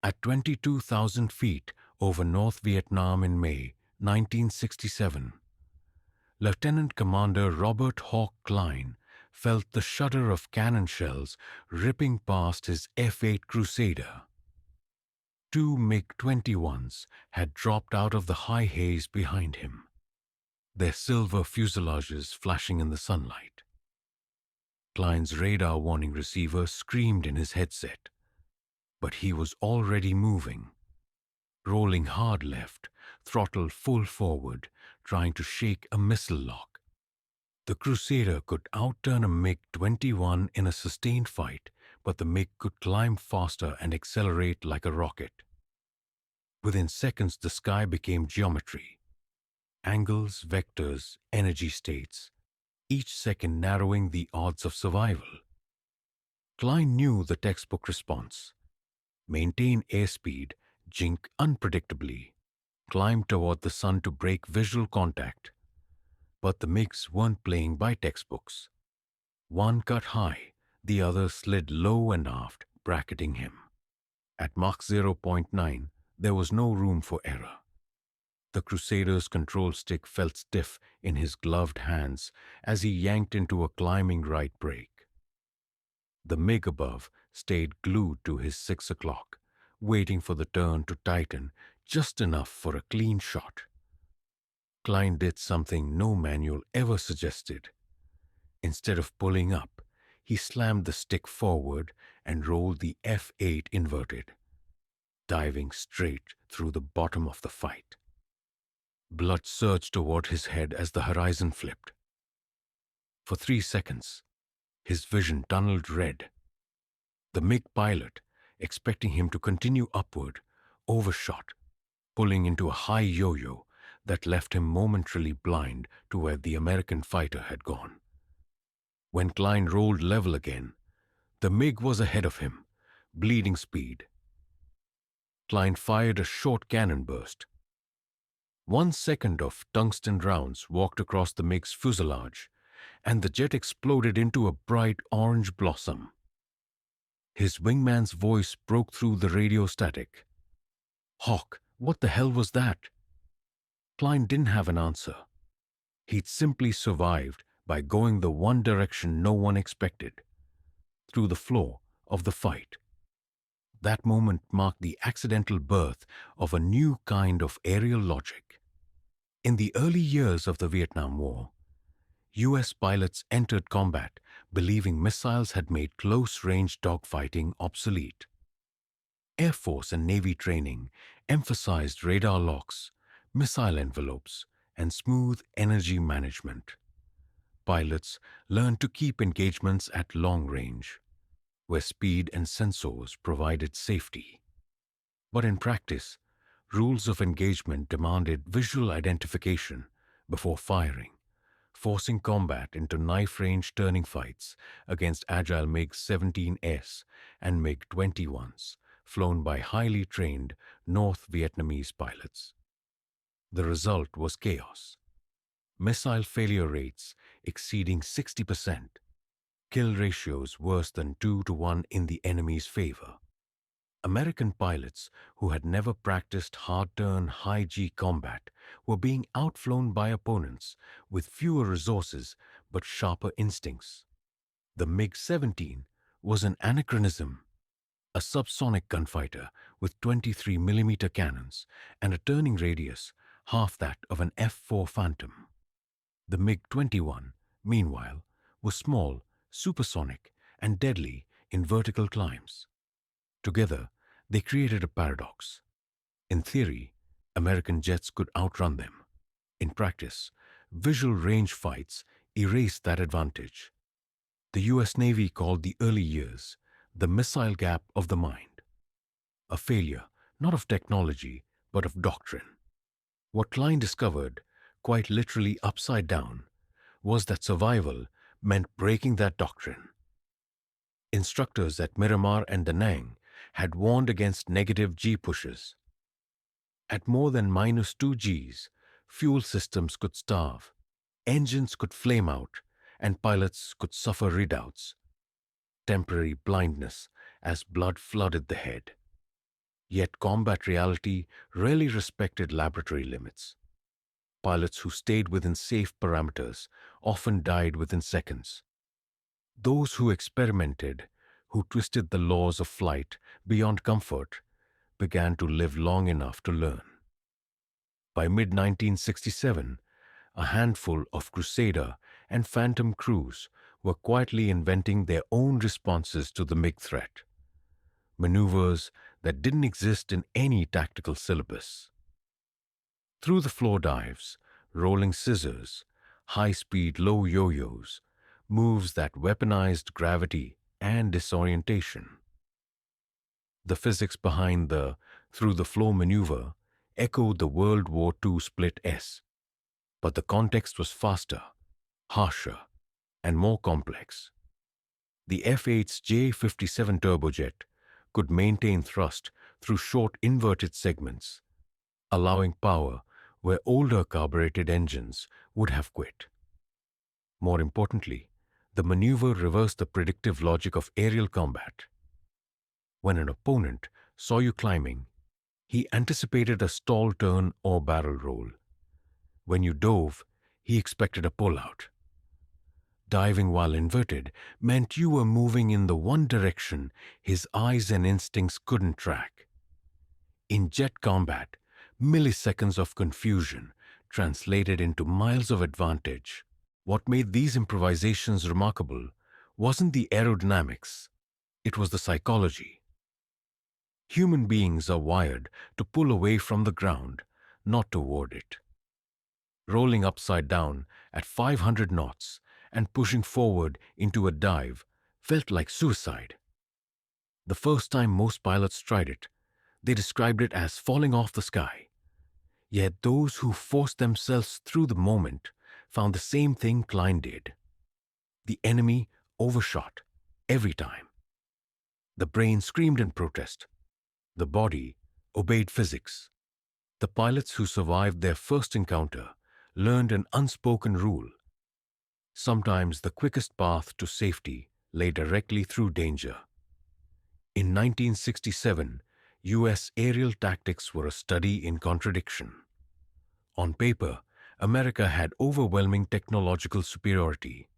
At 22,000 feet over North Vietnam in May 1967, Lieutenant Commander Robert Hawk Klein felt the shudder of cannon shells ripping past his F-8 Crusader. Two MiG-21s had dropped out of the high haze behind him, their silver fuselages flashing in the sunlight. Klein's radar warning receiver screamed in his headset, but he was already moving, rolling hard left, throttle full forward, trying to shake a missile lock. The Crusader could outturn a MiG-21 in a sustained fight, but the MiG could climb faster and accelerate like a rocket. Within seconds, the sky became geometry. Angles, vectors, energy states, each second narrowing the odds of survival. Klein knew the textbook response. Maintain airspeed, jink unpredictably, climb toward the sun to break visual contact. But the MiGs weren't playing by textbooks. One cut high, the other slid low and aft, bracketing him. At Mach 0.9, there was no room for error. The Crusader's control stick felt stiff in his gloved hands as he yanked into a climbing right brake. The MiG above stayed glued to his 6 o'clock, waiting for the turn to tighten just enough for a clean shot. Klein did something no manual ever suggested. Instead of pulling up, he slammed the stick forward and rolled the F-8 inverted, diving straight through the bottom of the fight. Blood surged toward his head as the horizon flipped. For 3 seconds, his vision tunneled red. The MiG pilot, expecting him to continue upward, overshot, pulling into a high yo-yo that left him momentarily blind to where the American fighter had gone. When Klein rolled level again, the MiG was ahead of him, bleeding speed. Klein fired a short cannon burst. 1 second of tungsten rounds walked across the MiG's fuselage, and the jet exploded into a bright orange blossom. His wingman's voice broke through the radio static. "Hawk, what the hell was that?" Klein didn't have an answer. He'd simply survived by going the one direction no one expected, through the flow of the fight. That moment marked the accidental birth of a new kind of aerial logic. In the early years of the Vietnam War, U.S. pilots entered combat believing missiles had made close-range dogfighting obsolete. Air Force and Navy training emphasized radar locks, missile envelopes, and smooth energy management. Pilots learned to keep engagements at long range, where speed and sensors provided safety. But in practice, rules of engagement demanded visual identification before firing, forcing combat into knife-range turning fights against agile MiG-17S and MiG-21s, flown by highly trained North Vietnamese pilots. The result was chaos. Missile failure rates exceeding 60%, kill ratios worse than 2-to-1 in the enemy's favor. American pilots who had never practiced hard-turn, high-G combat were being outflown by opponents with fewer resources but sharper instincts. The MiG-17 was an anachronism, a subsonic gunfighter with 23mm cannons and a turning radius half that of an F-4 Phantom. The MiG-21, meanwhile, was small, supersonic, and deadly in vertical climbs. Together, they created a paradox. In theory, American jets could outrun them. In practice, visual range fights erased that advantage. The U.S. Navy called the early years the missile gap of the mind, a failure not of technology but of doctrine. What Klein discovered, quite literally upside down, was that survival meant breaking that doctrine. Instructors at Miramar and Da Nang had warned against negative G pushes. At more than -2 Gs, fuel systems could starve, engines could flame out, and pilots could suffer redoubts, temporary blindness as blood flooded the head. Yet combat reality rarely respected laboratory limits. Pilots who stayed within safe parameters often died within seconds. Those who experimented, who twisted the laws of flight beyond comfort, began to live long enough to learn. By mid-1967, a handful of Crusader and Phantom crews were quietly inventing their own responses to the MiG threat, maneuvers that didn't exist in any tactical syllabus. Through the floor dives, rolling scissors, high-speed low yo-yos, moves that weaponized gravity and disorientation. The physics behind the through-the-floor maneuver echoed the World War II split S, but the context was faster, harsher, and more complex. The F-8's J-57 turbojet could maintain thrust through short inverted segments, allowing power where older carbureted engines would have quit. More importantly, the maneuver reversed the predictive logic of aerial combat. When an opponent saw you climbing, he anticipated a stall turn or barrel roll. When you dove, he expected a pullout. Diving while inverted meant you were moving in the one direction his eyes and instincts couldn't track. In jet combat, milliseconds of confusion translated into miles of advantage. What made these improvisations remarkable wasn't the aerodynamics, it was the psychology. Human beings are wired to pull away from the ground, not toward it. Rolling upside down at 500 knots and pushing forward into a dive felt like suicide. The first time most pilots tried it, they described it as falling off the sky. Yet those who forced themselves through the moment found the same thing Klein did. The enemy overshot every time. The brain screamed in protest. The body obeyed physics. The pilots who survived their first encounter learned an unspoken rule. Sometimes the quickest path to safety lay directly through danger. In 1967, U.S. aerial tactics were a study in contradiction. On paper, America had overwhelming technological superiority.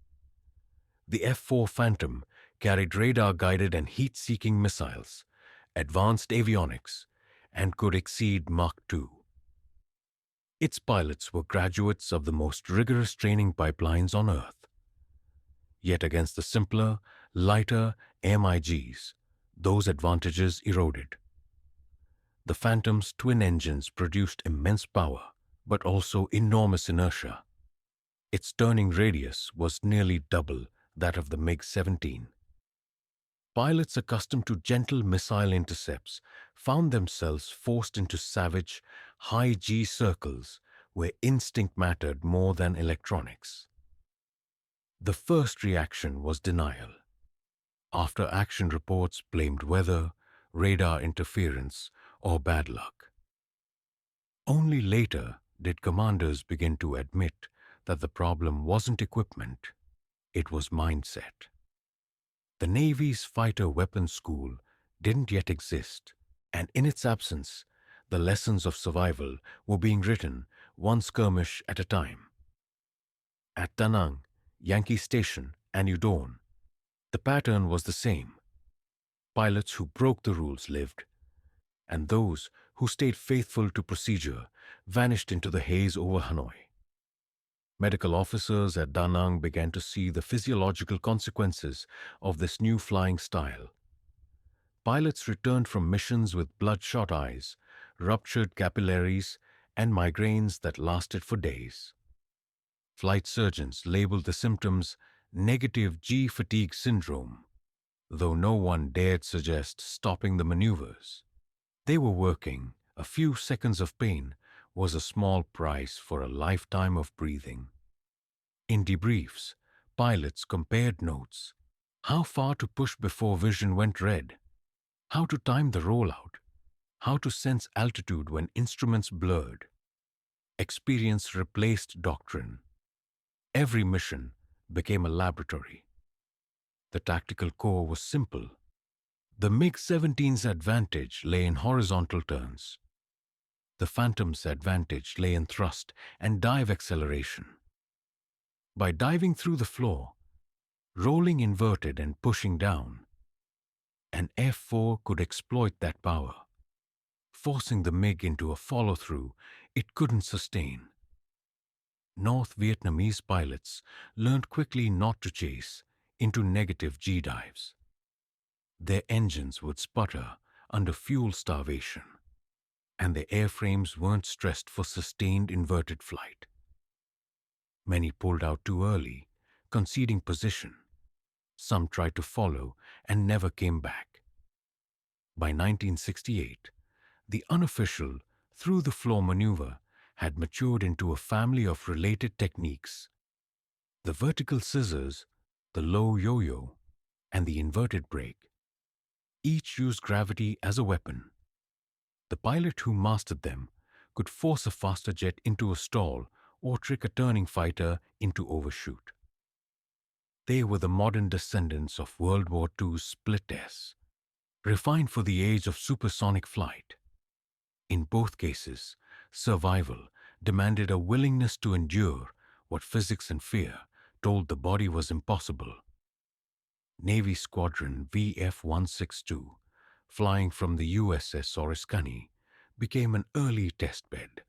The F-4 Phantom carried radar-guided and heat-seeking missiles, advanced avionics, and could exceed Mach 2. Its pilots were graduates of the most rigorous training pipelines on Earth. Yet against the simpler, lighter MiGs, those advantages eroded. The Phantom's twin engines produced immense power, but also enormous inertia. Its turning radius was nearly double that of the MiG-17. Pilots accustomed to gentle missile intercepts found themselves forced into savage, high-G circles where instinct mattered more than electronics. The first reaction was denial. After-action reports blamed weather, radar interference, or bad luck. Only later did commanders begin to admit that the problem wasn't equipment, it was mindset. The Navy's fighter weapons school didn't yet exist, and in its absence, the lessons of survival were being written one skirmish at a time. At Da Nang, Yankee Station, and Udorn, the pattern was the same. Pilots who broke the rules lived, and those who stayed faithful to procedure vanished into the haze over Hanoi. Medical officers at Da Nang began to see the physiological consequences of this new flying style. Pilots returned from missions with bloodshot eyes, ruptured capillaries, and migraines that lasted for days. Flight surgeons labeled the symptoms negative G fatigue syndrome, though no one dared suggest stopping the maneuvers. They were working. A few seconds of pain was a small price for a lifetime of breathing. In debriefs, pilots compared notes. How far to push before vision went red? How to time the rollout? How to sense altitude when instruments blurred? Experience replaced doctrine. Every mission became a laboratory. The tactical core was simple. The MiG-17's advantage lay in horizontal turns. The Phantom's advantage lay in thrust and dive acceleration. By diving through the floor, rolling inverted and pushing down, an F-4 could exploit that power, forcing the MiG into a follow-through it couldn't sustain. North Vietnamese pilots learned quickly not to chase into negative G-dives. Their engines would sputter under fuel starvation, and their airframes weren't stressed for sustained inverted flight. Many pulled out too early, conceding position. Some tried to follow and never came back. By 1968, the unofficial through-the-floor maneuver had matured into a family of related techniques. The vertical scissors, the low yo-yo, and the inverted brake. Each used gravity as a weapon. The pilot who mastered them could force a faster jet into a stall or trick a turning fighter into overshoot. They were the modern descendants of World War II's split S, refined for the age of supersonic flight. In both cases, survival demanded a willingness to endure what physics and fear told the body was impossible. Navy Squadron VF-162, flying from the USS Oriskany, became an early testbed.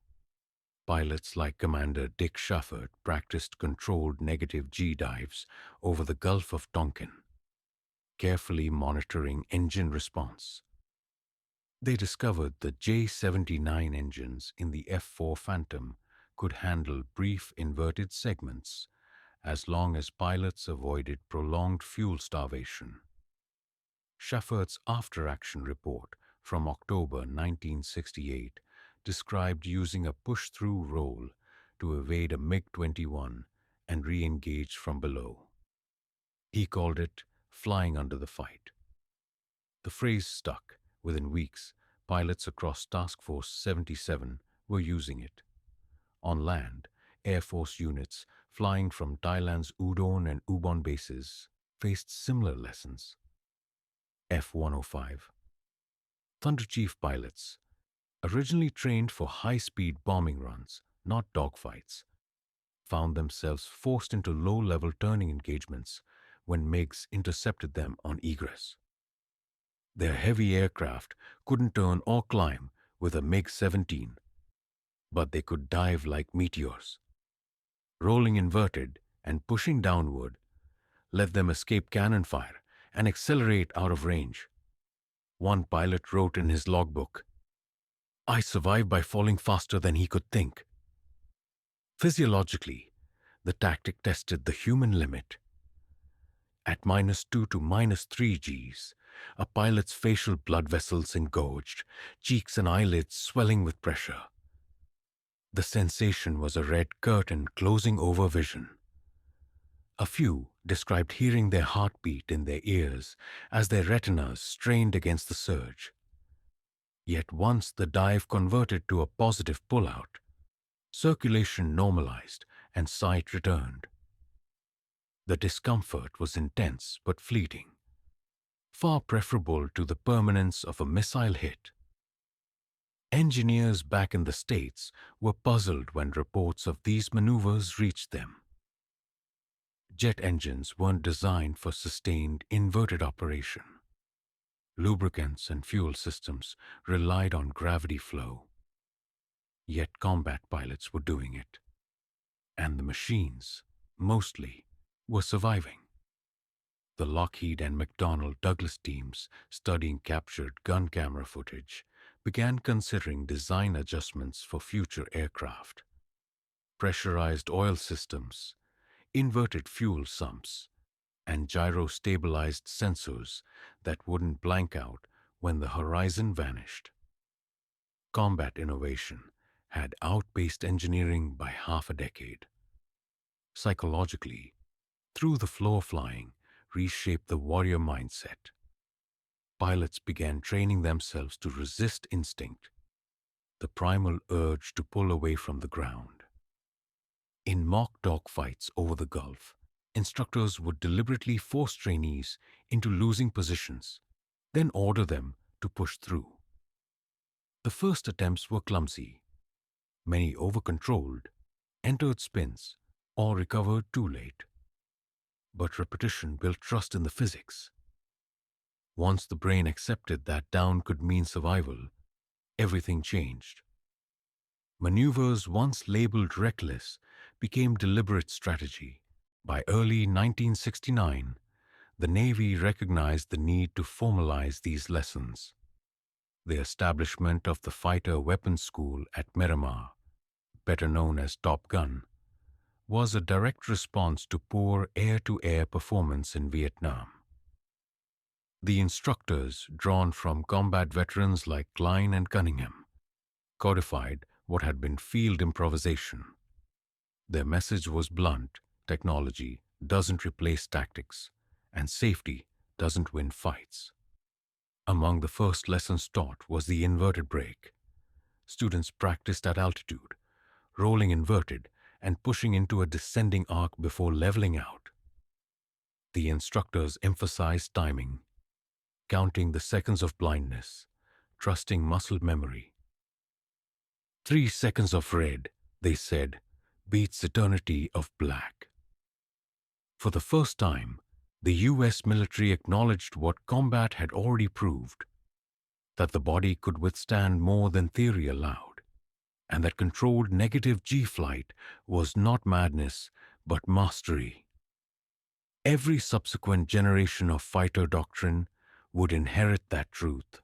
Pilots like Commander Dick Schaffert practiced controlled negative G-dives over the Gulf of Tonkin, carefully monitoring engine response. They discovered the J-79 engines in the F-4 Phantom could handle brief inverted segments as long as pilots avoided prolonged fuel starvation. Schaffert's after-action report from October 1968 described using a push-through roll to evade a MiG-21 and re-engage from below. He called it flying under the fight. The phrase stuck. Within weeks, pilots across Task Force 77 were using it. On land, Air Force units flying from Thailand's Udorn and Ubon bases faced similar lessons. F-105. Thunderchief pilots, originally trained for high-speed bombing runs, not dogfights, found themselves forced into low-level turning engagements when MiGs intercepted them on egress. Their heavy aircraft couldn't turn or climb with a MiG-17, but they could dive like meteors. Rolling inverted and pushing downward let them escape cannon fire and accelerate out of range. One pilot wrote in his logbook, "I survived by falling faster than he could think." Physiologically, the tactic tested the human limit. At -2 to -3 Gs, a pilot's facial blood vessels engorged, cheeks and eyelids swelling with pressure. The sensation was a red curtain closing over vision. A few described hearing their heartbeat in their ears as their retinas strained against the surge. Yet once the dive converted to a positive pullout, circulation normalized and sight returned. The discomfort was intense but fleeting, far preferable to the permanence of a missile hit. Engineers back in the States were puzzled when reports of these maneuvers reached them. Jet engines weren't designed for sustained inverted operation. Lubricants and fuel systems relied on gravity flow. Yet combat pilots were doing it, and the machines, mostly, were surviving. The Lockheed and McDonnell Douglas teams studying captured gun camera footage began considering design adjustments for future aircraft. Pressurized oil systems, inverted fuel sumps, and gyro-stabilized sensors that wouldn't blank out when the horizon vanished. Combat innovation had outpaced engineering by half a decade. Psychologically, through-the-floor flying reshaped the warrior mindset. Pilots began training themselves to resist instinct, the primal urge to pull away from the ground. In mock dogfights over the Gulf, instructors would deliberately force trainees into losing positions, then order them to push through. The first attempts were clumsy. Many over-controlled, entered spins, or recovered too late. But repetition built trust in the physics. Once the brain accepted that down could mean survival, everything changed. Maneuvers once labeled reckless became deliberate strategy. By early 1969, the Navy recognized the need to formalize these lessons. The establishment of the Fighter Weapons School at Miramar, better known as Top Gun, was a direct response to poor air-to-air performance in Vietnam. The instructors, drawn from combat veterans like Klein and Cunningham, codified what had been field improvisation. Their message was blunt: technology doesn't replace tactics, and safety doesn't win fights. Among the first lessons taught was the inverted brake. Students practiced at altitude, rolling inverted and pushing into a descending arc before leveling out. The instructors emphasized timing, counting the seconds of blindness, trusting muscle memory. 3 seconds of red, they said, beats eternity of black. For the first time, the U.S. military acknowledged what combat had already proved: that the body could withstand more than theory allowed, and that controlled negative G-flight was not madness, but mastery. Every subsequent generation of fighter doctrine would inherit that truth,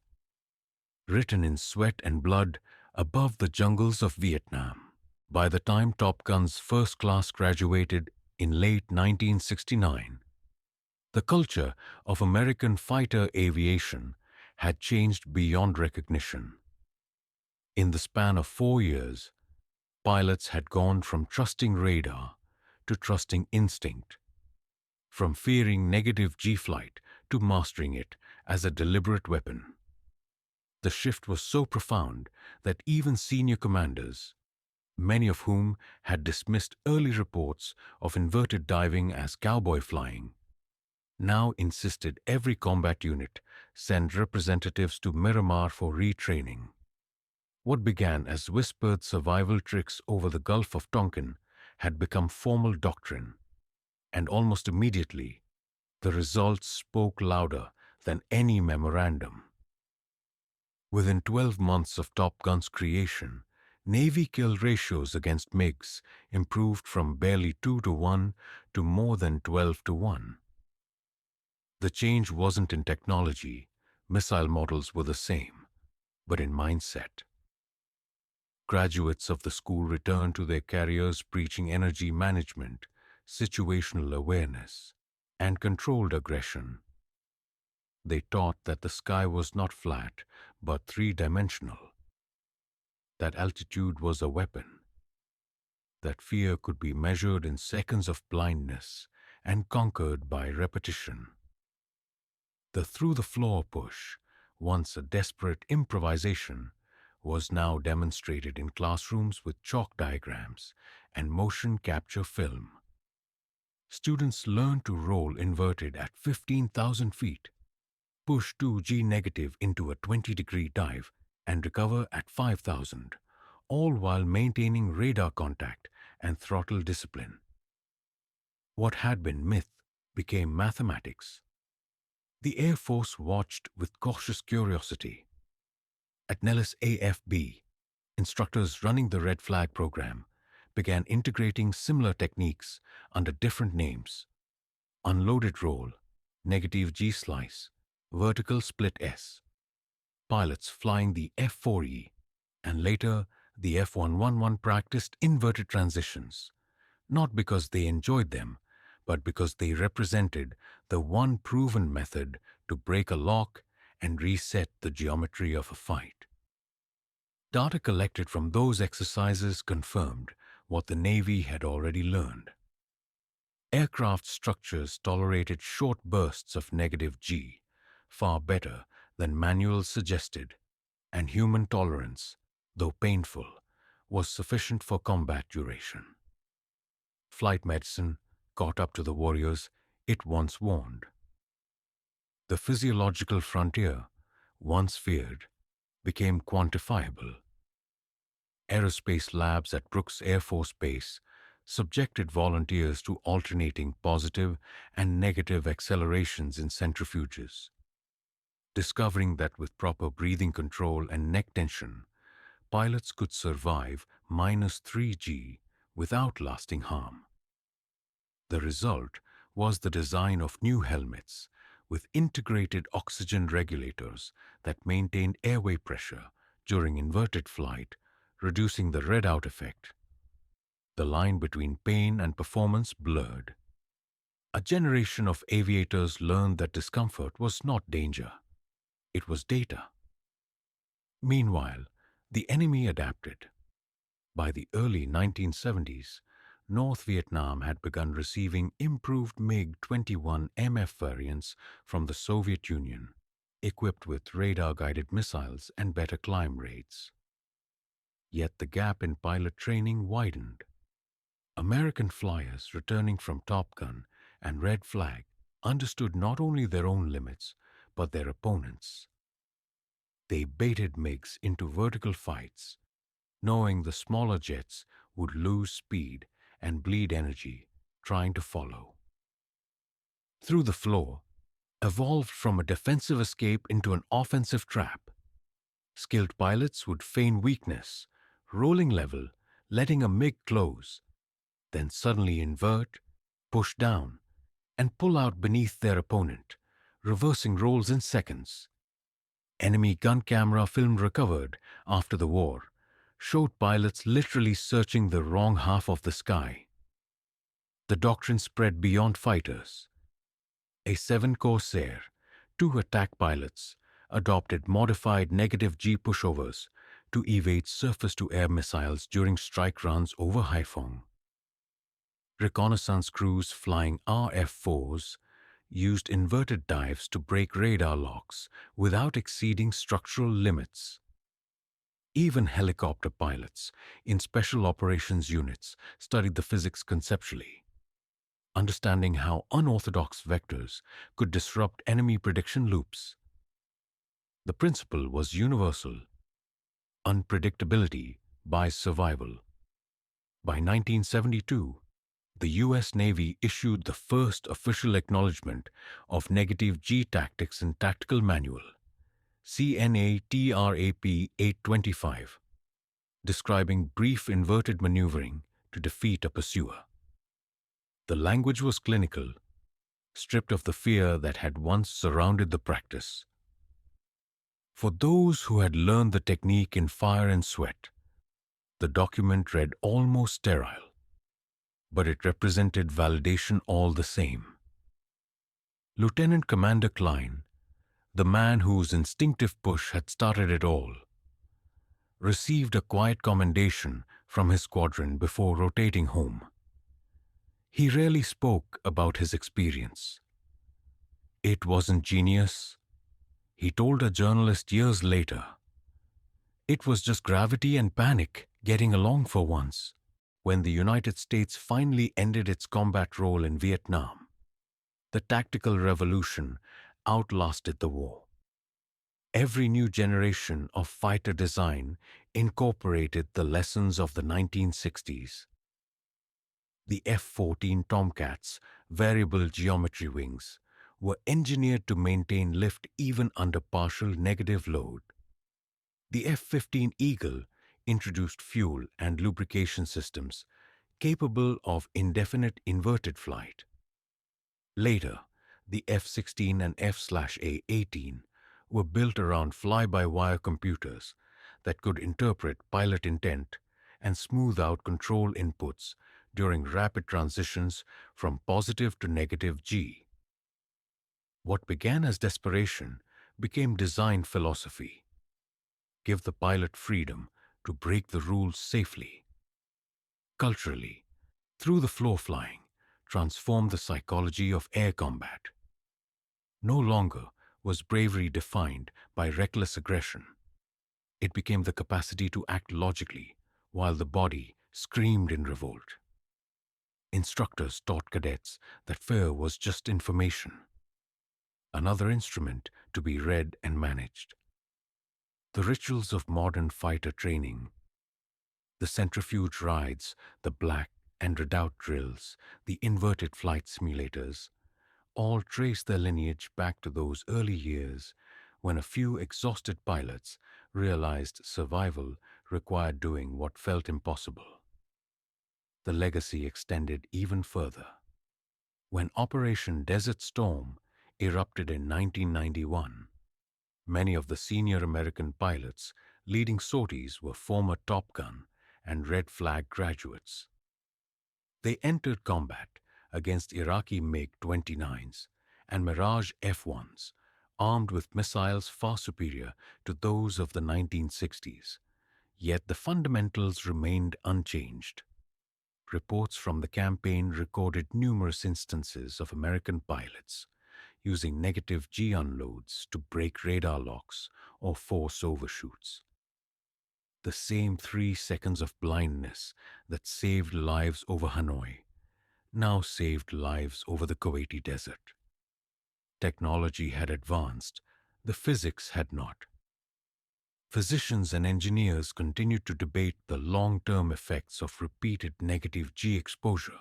written in sweat and blood above the jungles of Vietnam. By the time Top Gun's first class graduated in late 1969, the culture of American fighter aviation had changed beyond recognition. In the span of 4 years, pilots had gone from trusting radar to trusting instinct, from fearing negative G-flight to mastering it as a deliberate weapon. The shift was so profound that even senior commanders, many of whom had dismissed early reports of inverted diving as cowboy flying, now insisted every combat unit send representatives to Miramar for retraining. What began as whispered survival tricks over the Gulf of Tonkin had become formal doctrine, and almost immediately, the results spoke louder than any memorandum. Within 12 months of Top Gun's creation, Navy kill ratios against MiGs improved from barely 2-1 to more than 12-1. The change wasn't in technology, missile models were the same, but in mindset. Graduates of the school returned to their careers preaching energy management, situational awareness, and controlled aggression. They taught that the sky was not flat, but 3-dimensional, that altitude was a weapon, that fear could be measured in seconds of blindness and conquered by repetition. The through-the-floor push, once a desperate improvisation, was now demonstrated in classrooms with chalk diagrams and motion capture film. Students learned to roll inverted at 15,000 feet, push 2G negative into a 20-degree dive, and recover at 5,000, all while maintaining radar contact and throttle discipline. What had been myth became mathematics. The Air Force watched with cautious curiosity. At Nellis AFB, instructors running the Red Flag program began integrating similar techniques under different names: unloaded roll, negative G-slice, vertical split S. Pilots flying the F-4E and later the F-111 practiced inverted transitions, not because they enjoyed them, but because they represented the one proven method to break a lock and reset the geometry of a fight. Data collected from those exercises confirmed what the Navy had already learned. Aircraft structures tolerated short bursts of negative G far better than manuals suggested, and human tolerance, though painful, was sufficient for combat duration. Flight medicine caught up to the warriors it once warned. The physiological frontier, once feared, became quantifiable. Aerospace labs at Brooks Air Force Base subjected volunteers to alternating positive and negative accelerations in centrifuges, discovering that with proper breathing control and neck tension, pilots could survive -3 G without lasting harm. The result was the design of new helmets with integrated oxygen regulators that maintained airway pressure during inverted flight, reducing the red-out effect. The line between pain and performance blurred. A generation of aviators learned that discomfort was not danger. It was data. Meanwhile, the enemy adapted. By the early 1970s, North Vietnam had begun receiving improved MiG-21 MF variants from the Soviet Union, equipped with radar-guided missiles and better climb rates. Yet the gap in pilot training widened. American flyers returning from Top Gun and Red Flag understood not only their own limits, but their opponents'. They baited MiGs into vertical fights, knowing the smaller jets would lose speed and bleed energy trying to follow. Through the floor, evolved from a defensive escape into an offensive trap. Skilled pilots would feign weakness, rolling level, letting a MiG close, then suddenly invert, push down, and pull out beneath their opponent, reversing roles in seconds. Enemy gun camera film recovered after the war showed pilots literally searching the wrong half of the sky. The doctrine spread beyond fighters. A 7 Corsair, 2 attack pilots, adopted modified negative G pushovers to evade surface-to-air missiles during strike runs over Haiphong. Reconnaissance crews flying RF-4s used inverted dives to break radar locks without exceeding structural limits. Even helicopter pilots in special operations units studied the physics conceptually, understanding how unorthodox vectors could disrupt enemy prediction loops. The principle was universal: unpredictability buys survival. By 1972, the U.S. Navy issued the first official acknowledgement of negative G tactics in Tactical Manual, CNATRAP 825, describing brief inverted maneuvering to defeat a pursuer. The language was clinical, stripped of the fear that had once surrounded the practice. For those who had learned the technique in fire and sweat, the document read almost sterile, but it represented validation all the same. Lieutenant Commander Klein, the man whose instinctive push had started it all, received a quiet commendation from his squadron before rotating home. He rarely spoke about his experience. It wasn't genius, he told a journalist years later. It was just gravity and panic getting along for once. When the United States finally ended its combat role in Vietnam, the tactical revolution outlasted the war. Every new generation of fighter design incorporated the lessons of the 1960s. The F-14 Tomcat's variable geometry wings were engineered to maintain lift even under partial negative load. The F-15 Eagle introduced fuel and lubrication systems capable of indefinite inverted flight. Later, the F-16 and F/A-18 were built around fly-by-wire computers that could interpret pilot intent and smooth out control inputs during rapid transitions from positive to negative G. What began as desperation became design philosophy. Give the pilot freedom to break the rules safely. Culturally, through the floor flying transformed the psychology of air combat. No longer was bravery defined by reckless aggression. It became the capacity to act logically while the body screamed in revolt. Instructors taught cadets that fear was just information. another instrument to be read and managed. The rituals of modern fighter training, the centrifuge rides, the black and redoubt drills, the inverted flight simulators, all trace their lineage back to those early years when a few exhausted pilots realized survival required doing what felt impossible. The legacy extended even further. When Operation Desert Storm erupted in 1991, many of the senior American pilots leading sorties were former Top Gun and Red Flag graduates. They entered combat against Iraqi MiG-29s and Mirage F-1s, armed with missiles far superior to those of the 1960s. Yet the fundamentals remained unchanged. Reports from the campaign recorded numerous instances of American pilots using negative G unloads to break radar locks or force overshoots. The same 3 seconds of blindness that saved lives over Hanoi now saved lives over the Kuwaiti desert. Technology had advanced, the physics had not. Physicians and engineers continued to debate the long-term effects of repeated negative G exposure.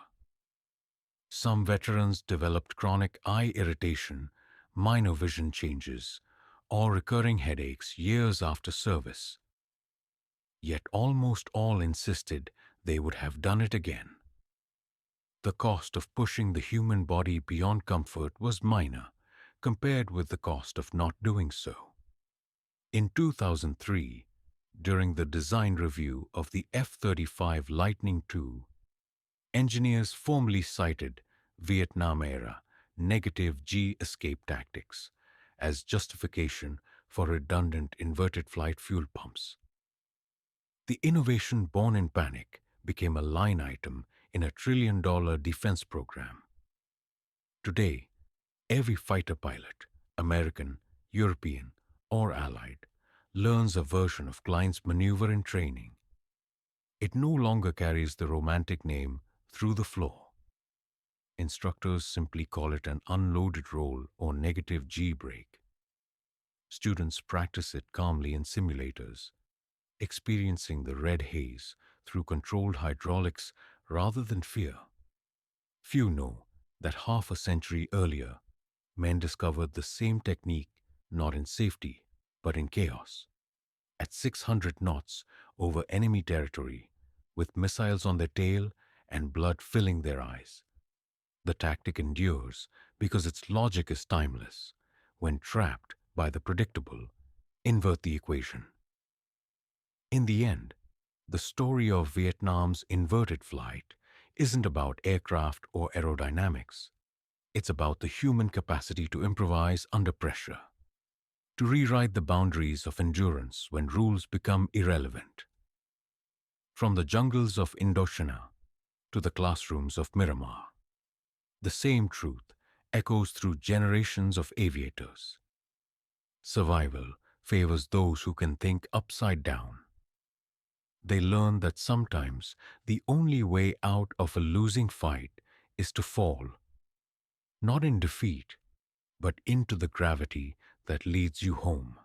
Some veterans developed chronic eye irritation, minor vision changes, or recurring headaches years after service. Yet almost all insisted they would have done it again. The cost of pushing the human body beyond comfort was minor compared with the cost of not doing so. In 2003, during the design review of the F-35 Lightning II, engineers formally cited Vietnam-era negative G escape tactics as justification for redundant inverted flight fuel pumps. The innovation born in panic became a line item in a trillion-dollar defense program. Today, every fighter pilot, American, European, or Allied, learns a version of Klein's maneuver in training. It no longer carries the romantic name through the floor. Instructors simply call it an unloaded roll or negative G break. Students practice it calmly in simulators, experiencing the red haze through controlled hydraulics rather than fear. Few know that half a century earlier, men discovered the same technique not in safety, but in chaos. At 600 knots over enemy territory, with missiles on their tail and blood filling their eyes. The tactic endures because its logic is timeless. When trapped by the predictable, invert the equation. In the end, the story of Vietnam's inverted flight isn't about aircraft or aerodynamics. It's about the human capacity to improvise under pressure, to rewrite the boundaries of endurance when rules become irrelevant. From the jungles of Indochina to the classrooms of Miramar, the same truth echoes through generations of aviators. Survival favors those who can think upside down. They learn that sometimes the only way out of a losing fight is to fall, not in defeat, but into the gravity that leads you home.